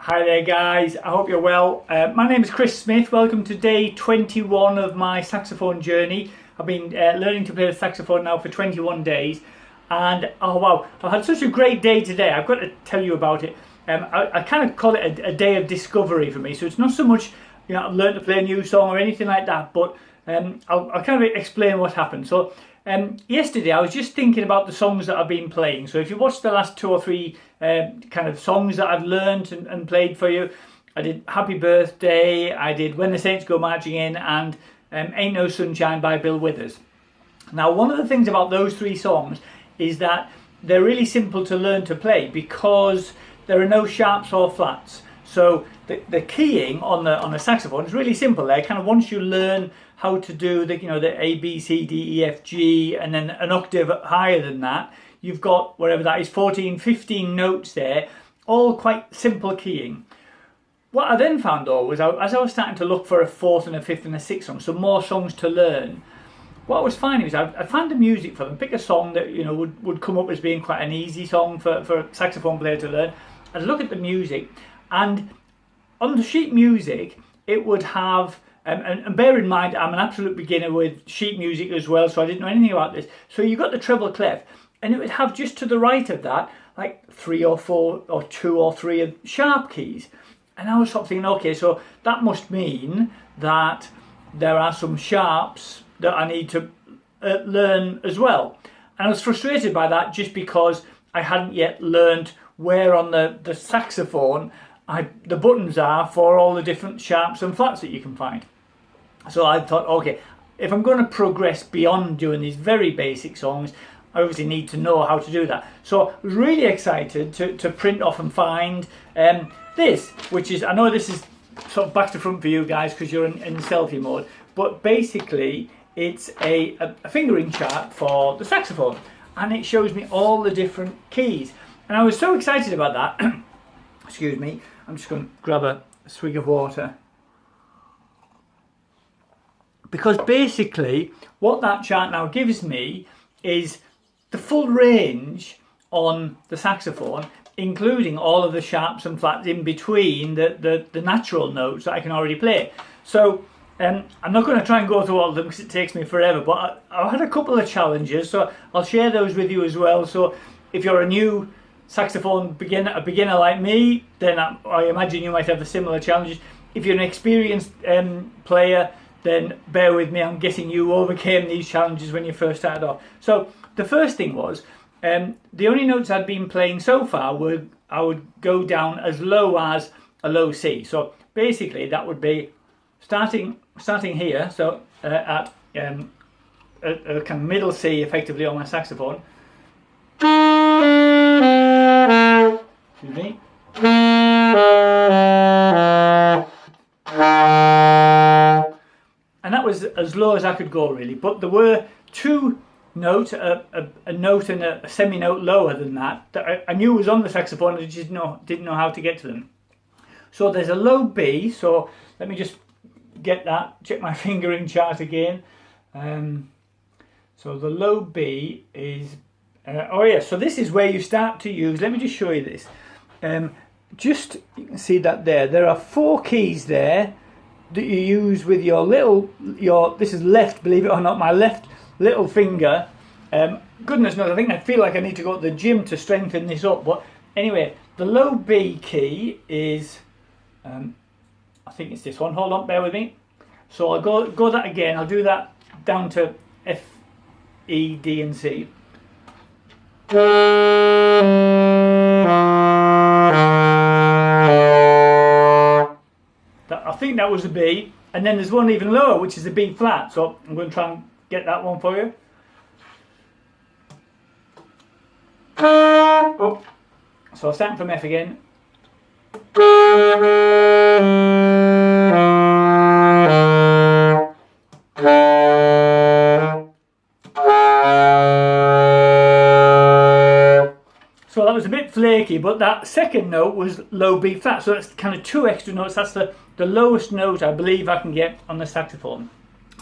Hi there guys, I hope you're well. My name is Chris Smith. Welcome to day 21 of my saxophone journey. I've been learning to play the saxophone now for 21 days and oh wow, I've had such a great day today. I've got to tell you about it. I kind of call it a day of discovery for me, so it's not so much I've learned to play a new song or anything like that, but I'll kind of explain what happened. So yesterday I was just thinking about the songs that I've been playing. So if you watched the last 2 or 3 kind of songs that I've learned and played for you, I did Happy Birthday, I did When the Saints Go Marching In, and Ain't No Sunshine by Bill Withers. Now one of the things about those 3 songs is that they're really simple to learn to play because there are no sharps or flats. So the keying on the saxophone is really simple there. Kind of once you learn how to do the the A, B, C, D, E, F, G, and then an octave higher than that, you've got whatever that is, 14, 15 notes there, all quite simple keying. What I then found though was as I was starting to look for a 4th and a 5th and a 6th song, so more songs to learn, what I was finding was I found the music for them, pick a song that would come up as being quite an easy song for a saxophone player to learn. I'd look at the music, and on the sheet music it would have, and bear in mind I'm an absolute beginner with sheet music as well, so I didn't know anything about this. So you got the treble clef, and it would have just to the right of that like 3 or 4 or 2 or 3 of sharp keys. And I was sort of thinking, okay, so that must mean that there are some sharps that I need to learn as well. And I was frustrated by that just because I hadn't yet learned where on the saxophone the buttons are for all the different sharps and flats that you can find. So I thought, okay, if I'm going to progress beyond doing these very basic songs, I obviously need to know how to do that. So I was really excited to print off and find this, which is, I know this is sort of back to front for you guys because you're in selfie mode, but basically it's a fingering chart for the saxophone, and it shows me all the different keys. And I was so excited about that. Excuse me, I'm just going to grab a swig of water. Because basically what that chart now gives me is the full range on the saxophone, including all of the sharps and flats in between the natural notes that I can already play. So I'm not going to try and go through all of them because it takes me forever, but I've had a couple of challenges, so I'll share those with you as well. So if you're a new saxophone beginner, a beginner like me, then I imagine you might have the similar challenges. If you're an experienced player, then bear with me, I'm guessing you overcame these challenges when you first started off. So the first thing was, the only notes I'd been playing so far were, I would go down as low as a low C. So basically that would be starting here, so at a kind of middle C effectively on my saxophone. Excuse me. And that was as low as I could go really, but there were 2 notes, a note and a semi-note lower than that I knew was on the saxophone. I just didn't know how to get to them. So there's a low B, so let me just get that, check my fingering chart again. So the low B is, oh yeah, so this is where you start to use, let me just show you this. Just, you can see that there are 4 keys there that you use with this is left, believe it or not, my left little finger. Goodness knows, I feel like I need to go to the gym to strengthen this up, but anyway, the low B key is, I think it's this one, hold on, bear with me. So I'll go that again, I'll do that down to F, E, D and C. I think that was a B, and then there's one even lower, which is a B flat, so I'm going to try and get that one for you. Oh. So I'll start from F again. So that was a bit flaky, but that second note was low B flat, so that's kind of 2 extra notes. That's the lowest note I believe I can get on the saxophone.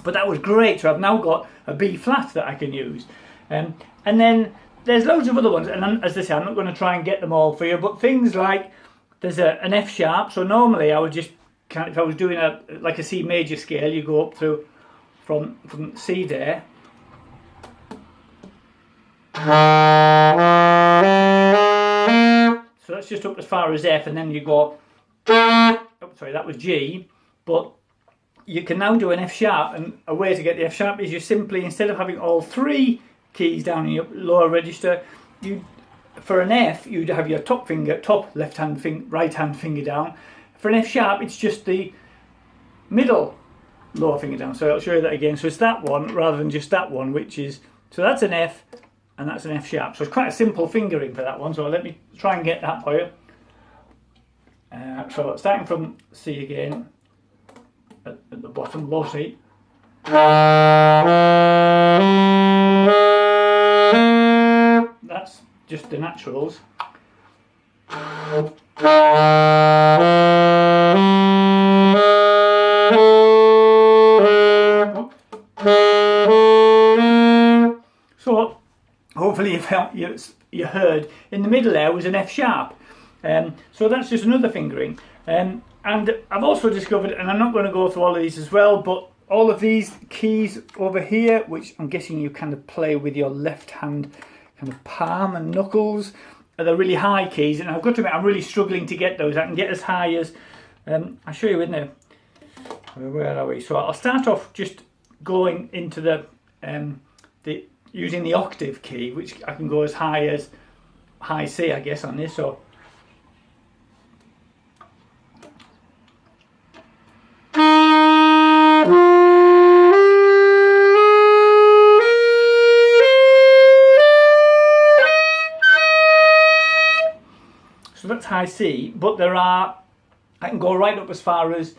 But that was great, so I've now got a B flat that I can use. And then there's loads of other ones, and as I say, I'm not going to try and get them all for you, but things like there's an F sharp. So normally I would just if I was doing like a C major scale, you go up through from C there. So that's just up as far as F, and then you go, oh, sorry, that was G, but you can now do an F sharp, and a way to get the F sharp is you simply, instead of having all 3 keys down in your lower register, for an F, you'd have your top left hand finger, right hand finger down. For an F sharp, it's just the middle lower finger down. So I'll show you that again. So it's that one rather than just that one, which is, so that's an F and that's an F sharp. So it's quite a simple fingering for that one. So let me try and get that for you. So starting from C again, at the bottom, low C. That's just the naturals. So hopefully you heard in the middle there was an F sharp. So that's just another fingering. And I've also discovered, and I'm not going to go through all of these as well, but all of these keys over here, which I'm guessing you kind of play with your left hand kind of palm and knuckles, are the really high keys, and I've got to admit I'm really struggling to get those. I can get as high as, I'll show you in there. Where are we? So I'll start off just going into the using the octave key, which I can go as high as high C, I guess, on this. So that's high C, but I can go right up as far as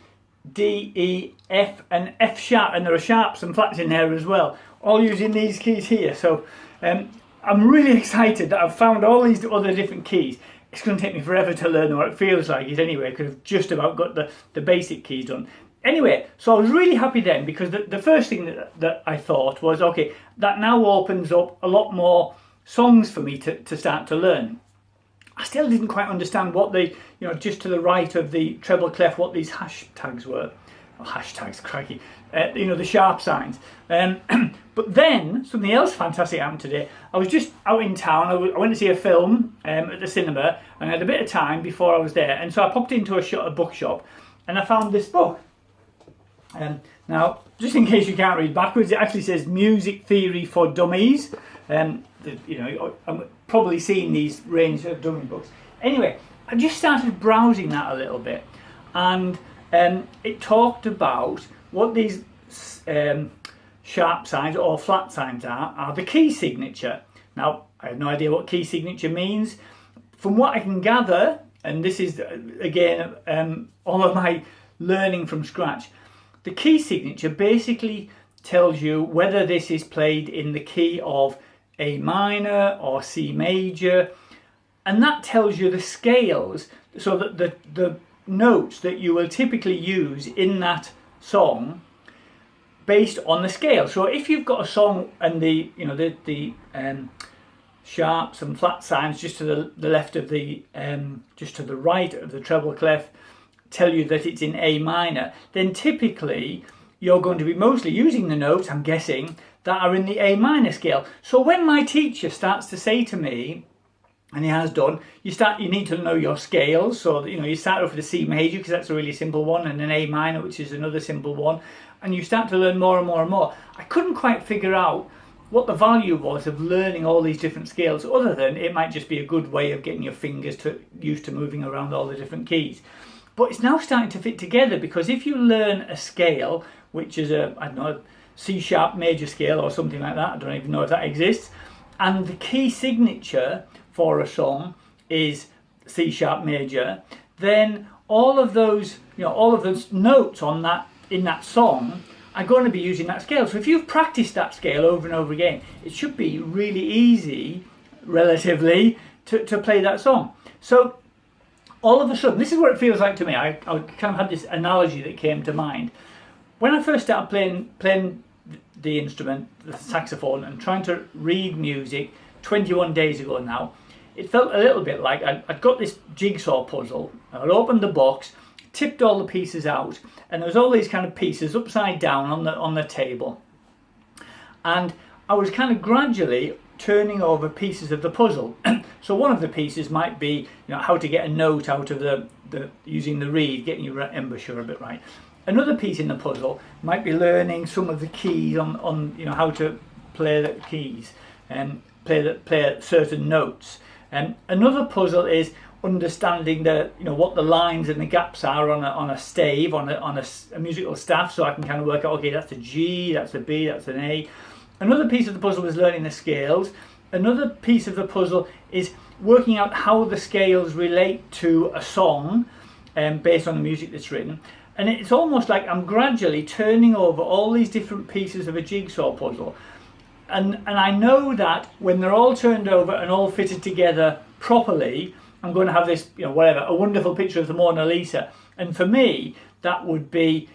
D, E, F and F sharp, and there are sharps and flats in there as well, all using these keys here. So I'm really excited that I've found all these other different keys. It's going to take me forever to learn, or it feels like it anyway, because I've just about got the basic keys done. Anyway, so I was really happy then, because the first thing that I thought was, okay, that now opens up a lot more songs for me to start to learn. I still didn't quite understand what just to the right of the treble clef, what these hashtags were. Oh, hashtags, crikey. The sharp signs. But then something else fantastic happened today. I was just out in town. I went to see a film at the cinema, and I had a bit of time before I was there. And so I popped into a bookshop, and I found this book. Now, just in case you can't read backwards, it actually says Music Theory for Dummies. I'm probably seen these range of dummy books. Anyway, I just started browsing that a little bit, and it talked about what these sharp signs or flat signs are the key signature. Now, I have no idea what key signature means. From what I can gather, and this is again all of my learning from scratch, the key signature basically tells you whether this is played in the key of A minor or C major, and that tells you the scales, so that the notes that you will typically use in that song based on the scale. So if you've got a song and the sharps and flat signs just to the left of just to the right of the treble clef tell you that it's in A minor, then typically you're going to be mostly using the notes, I'm guessing, that are in the A minor scale. So when my teacher starts to say to me, and he has done, you need to know your scales. So you start off with a C major, because that's a really simple one, and an A minor, which is another simple one, and you start to learn more and more and more. I couldn't quite figure out what the value was of learning all these different scales, other than it might just be a good way of getting your fingers used to moving around all the different keys. But it's now starting to fit together, because if you learn a scale, which is a C sharp major scale or something like that, I don't even know if that exists, and the key signature for a song is C sharp major, then all of those notes in that song are going to be using that scale. So if you've practiced that scale over and over again, it should be really easy, relatively, to play that song. So all of a sudden, this is what it feels like to me. I kind of had this analogy that came to mind. When I first started playing the instrument, the saxophone, and trying to read music 21 days ago now, it felt a little bit like I'd got this jigsaw puzzle, I'd opened the box, tipped all the pieces out, and there was all these kind of pieces upside down on the table, and I was kind of gradually turning over pieces of the puzzle. So one of the pieces might be, how to get a note out of the using the reed, getting your embouchure a bit right. Another piece in the puzzle might be learning some of the keys on how to play the keys and play certain notes. And another puzzle is understanding what the lines and the gaps are on a stave, on a musical staff, so I can kind of work out, okay, that's a G, that's a B, that's an A. Another piece of the puzzle is learning the scales. Another piece of the puzzle is working out how the scales relate to a song based on the music that's written. And it's almost like I'm gradually turning over all these different pieces of a jigsaw puzzle. And I know that when they're all turned over and all fitted together properly, I'm going to have this, a wonderful picture of the Mona Lisa. And for me, that would be,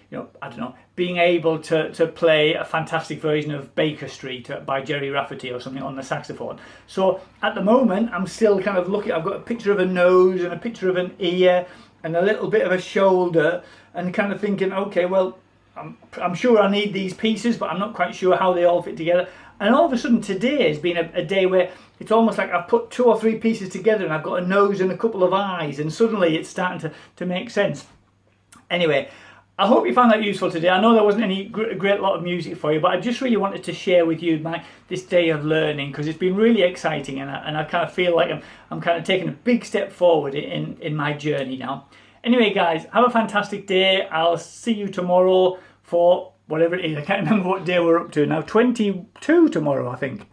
being able to play a fantastic version of Baker Street by Jerry Rafferty or something on the saxophone. So at the moment, I'm still kind of looking, I've got a picture of a nose and a picture of an ear and a little bit of a shoulder, and kind of thinking, okay, well, I'm sure I need these pieces, but I'm not quite sure how they all fit together. And all of a sudden today has been a day where it's almost like I've put 2 or 3 pieces together and I've got a nose and a couple of eyes, and suddenly it's starting to make sense. Anyway, I hope you found that useful today. I know there wasn't any great lot of music for you, but I just really wanted to share with you this day of learning, because it's been really exciting, and I kind of feel like I'm kind of taking a big step forward in my journey now. Anyway, guys, have a fantastic day. I'll see you tomorrow for whatever it is. I can't remember what day we're up to now. 22 tomorrow, I think.